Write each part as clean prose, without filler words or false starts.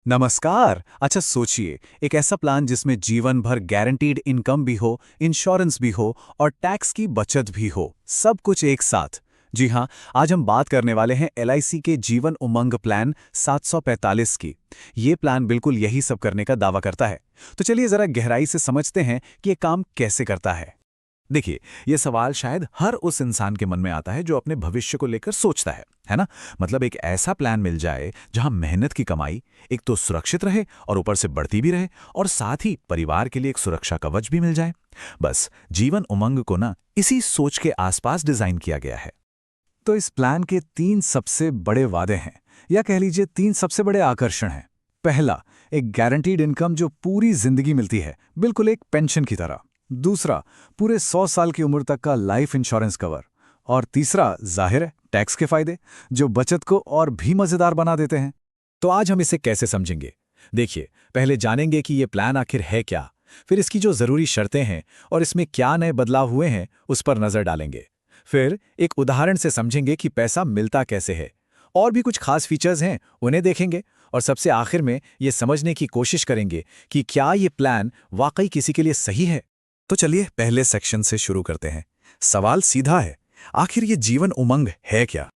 नमस्कार। अच्छा सोचिए, एक ऐसा प्लान जिसमें जीवन भर गारंटीड इनकम भी हो, इंश्योरेंस भी हो और टैक्स की बचत भी हो, सब कुछ एक साथ। जी हाँ, आज हम बात करने वाले हैं एलआईसी के जीवन उमंग प्लान 745 की। ये प्लान बिल्कुल यही सब करने का दावा करता है। तो चलिए जरा गहराई से समझते हैं कि ये काम कैसे करता है। देखिए, ये सवाल शायद हर उस इंसान के मन में आता है जो अपने भविष्य को लेकर सोचता है ना? मतलब एक ऐसा प्लान मिल जाए जहां मेहनत की कमाई एक तो सुरक्षित रहे और ऊपर से बढ़ती भी रहे और साथ ही परिवार के लिए एक सुरक्षा कवच भी मिल जाए। बस जीवन उमंग को ना इसी सोच के आसपास डिजाइन किया गया है। तो इस प्लान के 3 सबसे बड़े वादे हैं, या कह लीजिए 3 सबसे बड़े आकर्षण हैं। पहला, एक गारंटीड इनकम जो पूरी जिंदगी मिलती है, बिल्कुल एक पेंशन की तरह। दूसरा, पूरे 100 साल की उम्र तक का लाइफ इंश्योरेंस कवर। और तीसरा, जाहिर है, टैक्स के फायदे जो बचत को और भी मजेदार बना देते हैं। तो आज हम इसे कैसे समझेंगे? देखिए, पहले जानेंगे कि ये प्लान आखिर है क्या, फिर इसकी जो जरूरी शर्तें हैं और इसमें क्या नए बदलाव हुए हैं उस पर नजर डालेंगे। फिर एक उदाहरण से समझेंगे कि पैसा मिलता कैसे है, और भी कुछ खास फीचर्स हैं उन्हें देखेंगे। और सबसे आखिर में ये समझने की कोशिश करेंगे कि क्या ये प्लान वाकई किसी के लिए सही है। तो चलिए पहले सेक्शन से शुरू करते हैं। सवाल सीधा है, आखिर ये जीवन उमंग है क्या?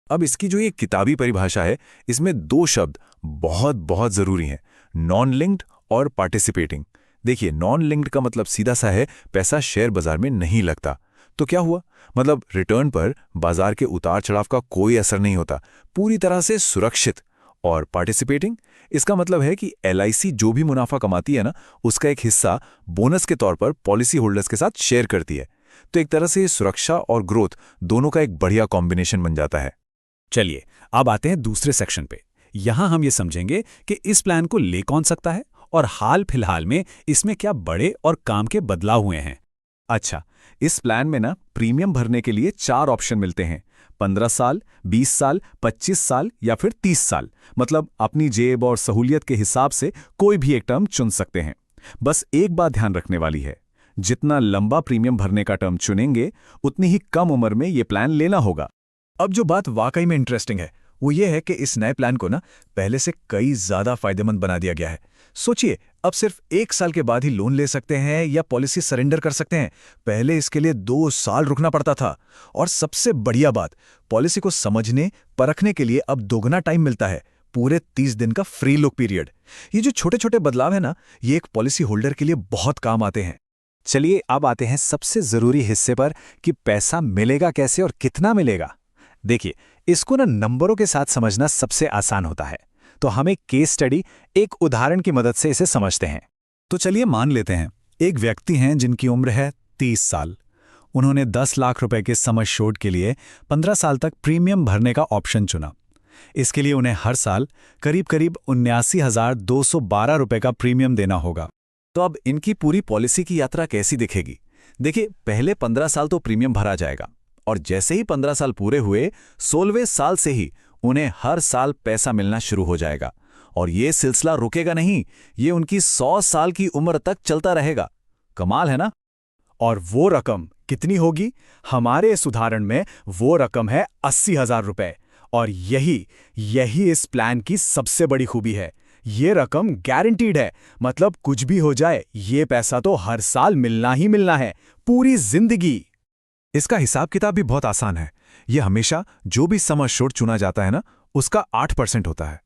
अब इसकी जो ये किताबी परिभाषा है, इसमें 2 शब्द बहुत बहुत जरूरी हैं, नॉन लिंक्ड और पार्टिसिपेटिंग। देखिए, नॉन लिंक्ड का मतलब सीधा सा है, पैसा शेयर बाजार में नहीं लगता। तो क्या हुआ? मतलब रिटर्न पर बाजार के उतार चढ़ाव का कोई असर नहीं होता, पूरी तरह से सुरक्षित। और पार्टिसिपेटिंग, इसका मतलब है कि एलआईसी जो भी मुनाफा कमाती है ना, उसका एक हिस्सा बोनस के तौर पर पॉलिसी होल्डर्स के साथ शेयर करती है। तो एक तरह से सुरक्षा और ग्रोथ दोनों का एक बढ़िया कॉम्बिनेशन बन जाता है। चलिए अब आते हैं दूसरे सेक्शन पे। यहां हम ये समझेंगे कि इस प्लान को ले कौन सकता है और हाल फिलहाल में इसमें क्या बड़े और काम के बदलाव हुए हैं। अच्छा, इस प्लान में ना प्रीमियम भरने के लिए 4 ऑप्शन मिलते हैं: 15 साल, 20 साल, 25 साल या फिर 30 साल। मतलब अपनी जेब और सहूलियत के हिसाब से कोई भी एक टर्म चुन सकते हैं। बस एक बात ध्यान रखने वाली है, जितना लंबा प्रीमियम भरने का टर्म चुनेंगे, उतनी ही कम उम्र में ये प्लान लेना होगा। अब जो बात वाकई में इंटरेस्टिंग है वो ये है कि इस नए प्लान को ना पहले से कई ज्यादा फायदेमंद बना दिया गया है। सोचिए, अब सिर्फ 1 साल के बाद ही लोन ले सकते हैं या पॉलिसी सरेंडर कर सकते हैं। पहले इसके लिए 2 साल रुकना पड़ता था। और सबसे बढ़िया बात, पॉलिसी को समझने परखने के लिए अब दोगुना टाइम मिलता है, पूरे 30 दिन का फ्री लुक पीरियड। ये जो छोटे छोटे बदलाव है ना, ये एक पॉलिसी होल्डर के लिए बहुत काम आते हैं। चलिए अब आते हैं सबसे जरूरी हिस्से पर कि पैसा मिलेगा कैसे और कितना मिलेगा। देखिए, इसको ना नंबरों के साथ समझना सबसे आसान होता है। तो हम एक केस स्टडी, एक उदाहरण की मदद से इसे समझते हैं। तो चलिए मान लेते हैं एक व्यक्ति हैं जिनकी उम्र है 30 साल। उन्होंने 10 लाख रुपए के सम एश्योर्ड के लिए 15 साल तक प्रीमियम भरने का ऑप्शन चुना। इसके लिए उन्हें हर साल करीब करीब 79,212 रुपए का प्रीमियम देना होगा। तो अब इनकी पूरी पॉलिसी की यात्रा कैसी दिखेगी? देखिए, पहले 15 साल तो प्रीमियम भरा जाएगा और जैसे ही 15 साल पूरे हुए, 16वें साल से ही उन्हें हर साल पैसा मिलना शुरू हो जाएगा। और ये सिलसिला रुकेगा नहीं, ये उनकी 100 साल की उम्र तक चलता रहेगा। कमाल है ना? और वो रकम कितनी होगी? हमारे इस उदाहरण में वो रकम है 80,000 रुपए। और यही इस प्लान की सबसे बड़ी खूबी है। ये रकम गारंटीड है, मतलब कुछ भी हो जाए ये पैसा तो हर साल मिलना ही मिलना है, पूरी जिंदगी। इसका हिसाब किताब भी बहुत आसान है। यह हमेशा जो भी सम एश्योर्ड चुना जाता है ना, उसका 8% होता है।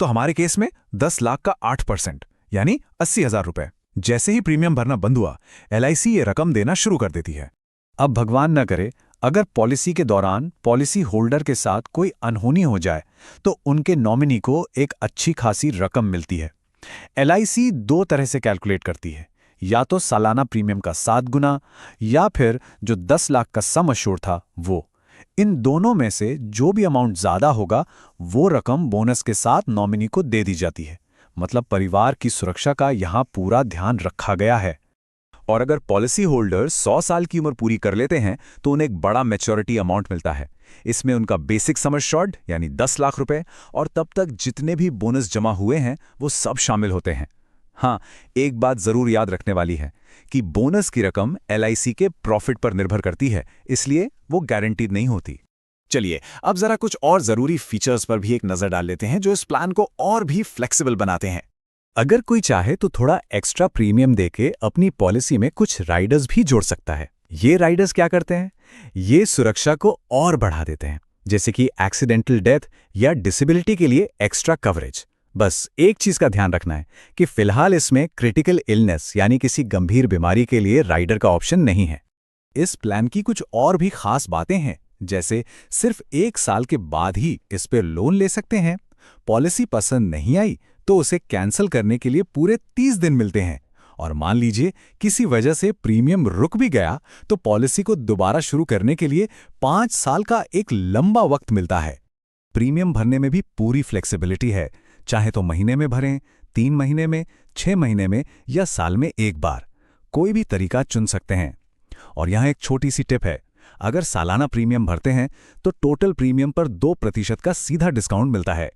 तो हमारे केस में 10 लाख का 8% यानी 80,000 रुपए। जैसे ही प्रीमियम भरना बंद हुआ, एलआईसी ये रकम देना शुरू कर देती है। अब भगवान न करे, अगर पॉलिसी के दौरान पॉलिसी होल्डर के साथ कोई अनहोनी हो जाए तो उनके नॉमिनी को एक अच्छी खासी रकम मिलती है। एलआईसी 2 तरह से कैलकुलेट करती है, या तो सालाना प्रीमियम का 7 गुना, या फिर जो 10 लाख का सम एश्योर्ड था वो। इन दोनों में से जो भी अमाउंट ज्यादा होगा, वो रकम बोनस के साथ नॉमिनी को दे दी जाती है। मतलब परिवार की सुरक्षा का यहां पूरा ध्यान रखा गया है। और अगर पॉलिसी होल्डर 100 साल की उम्र पूरी कर लेते हैं तो उन्हें एक बड़ा मैच्योरिटी अमाउंट मिलता है। इसमें उनका बेसिक सम एश्योर्ड यानी 10 लाख रुपए और तब तक जितने भी बोनस जमा हुए हैं वो सब शामिल होते हैं। हाँ, एक बात जरूर याद रखने वाली है कि बोनस की रकम एलआईसी के प्रॉफिट पर निर्भर करती है, इसलिए वो गारंटीड नहीं होती। चलिए अब जरा कुछ और जरूरी फीचर्स पर भी एक नजर डाल लेते हैं जो इस प्लान को और भी फ्लेक्सिबल बनाते हैं। अगर कोई चाहे तो थोड़ा एक्स्ट्रा प्रीमियम देके अपनी पॉलिसी में कुछ राइडर्स भी जोड़ सकता है। ये राइडर्स क्या करते हैं? ये सुरक्षा को और बढ़ा देते हैं, जैसे कि एक्सीडेंटल डेथ या डिसेबिलिटी के लिए एक्स्ट्रा कवरेज। बस एक चीज का ध्यान रखना है कि फिलहाल इसमें क्रिटिकल इलनेस यानी किसी गंभीर बीमारी के लिए राइडर का ऑप्शन नहीं है। इस प्लान की कुछ और भी खास बातें हैं, जैसे सिर्फ 1 साल के बाद ही इस पर लोन ले सकते हैं। पॉलिसी पसंद नहीं आई तो उसे कैंसिल करने के लिए पूरे 30 दिन मिलते हैं, और मान लीजिए किसी वजह से प्रीमियम रुक भी गया तो पॉलिसी को दोबारा शुरू करने के लिए 5 साल का एक लंबा वक्त मिलता है। प्रीमियम भरने में भी पूरी फ्लेक्सिबिलिटी है, चाहे तो महीने में भरें, 3 महीने में, 6 महीने में या साल में एक बार, कोई भी तरीका चुन सकते हैं। और यहाँ एक छोटी सी टिप है, अगर सालाना प्रीमियम भरते हैं तो टोटल प्रीमियम पर 2% का सीधा डिस्काउंट मिलता है।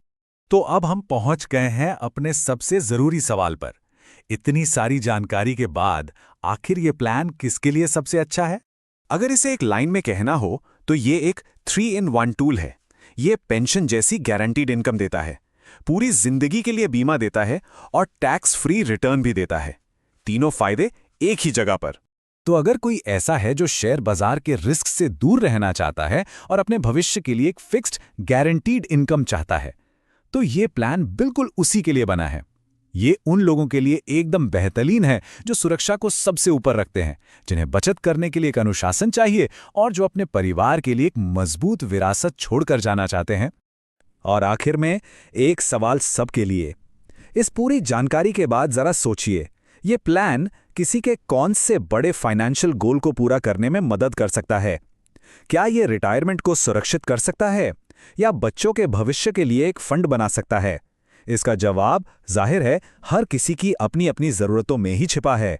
तो अब हम पहुंच गए हैं अपने सबसे जरूरी सवाल पर। इतनी सारी जानकारी के बाद आखिर ये प्लान किसके लिए सबसे अच्छा है? अगर इसे एक लाइन में कहना हो तो ये एक 3-in-1 टूल है। ये पेंशन जैसी गारंटीड इनकम देता है, पूरी जिंदगी के लिए बीमा देता है और टैक्स फ्री रिटर्न भी देता है। तीनों फायदे एक ही जगह पर। तो अगर कोई ऐसा है जो शेयर बाजार के रिस्क से दूर रहना चाहता है और अपने भविष्य के लिए एक फिक्स्ड गारंटीड इनकम चाहता है, तो ये प्लान बिल्कुल उसी के लिए बना है। ये उन लोगों के लिए एकदम बेहतरीन है जो सुरक्षा को सबसे ऊपर रखते हैं, जिन्हें बचत करने के लिए एक अनुशासन चाहिए और जो अपने परिवार के लिए एक मजबूत विरासत छोड़कर जाना चाहते हैं। और आखिर में एक सवाल सबके लिए, इस पूरी जानकारी के बाद जरा सोचिए, ये प्लान किसी के कौन से बड़े फाइनेंशियल गोल को पूरा करने में मदद कर सकता है? क्या ये रिटायरमेंट को सुरक्षित कर सकता है या बच्चों के भविष्य के लिए एक फंड बना सकता है? इसका जवाब जाहिर है हर किसी की अपनी अपनी जरूरतों में ही छिपा है।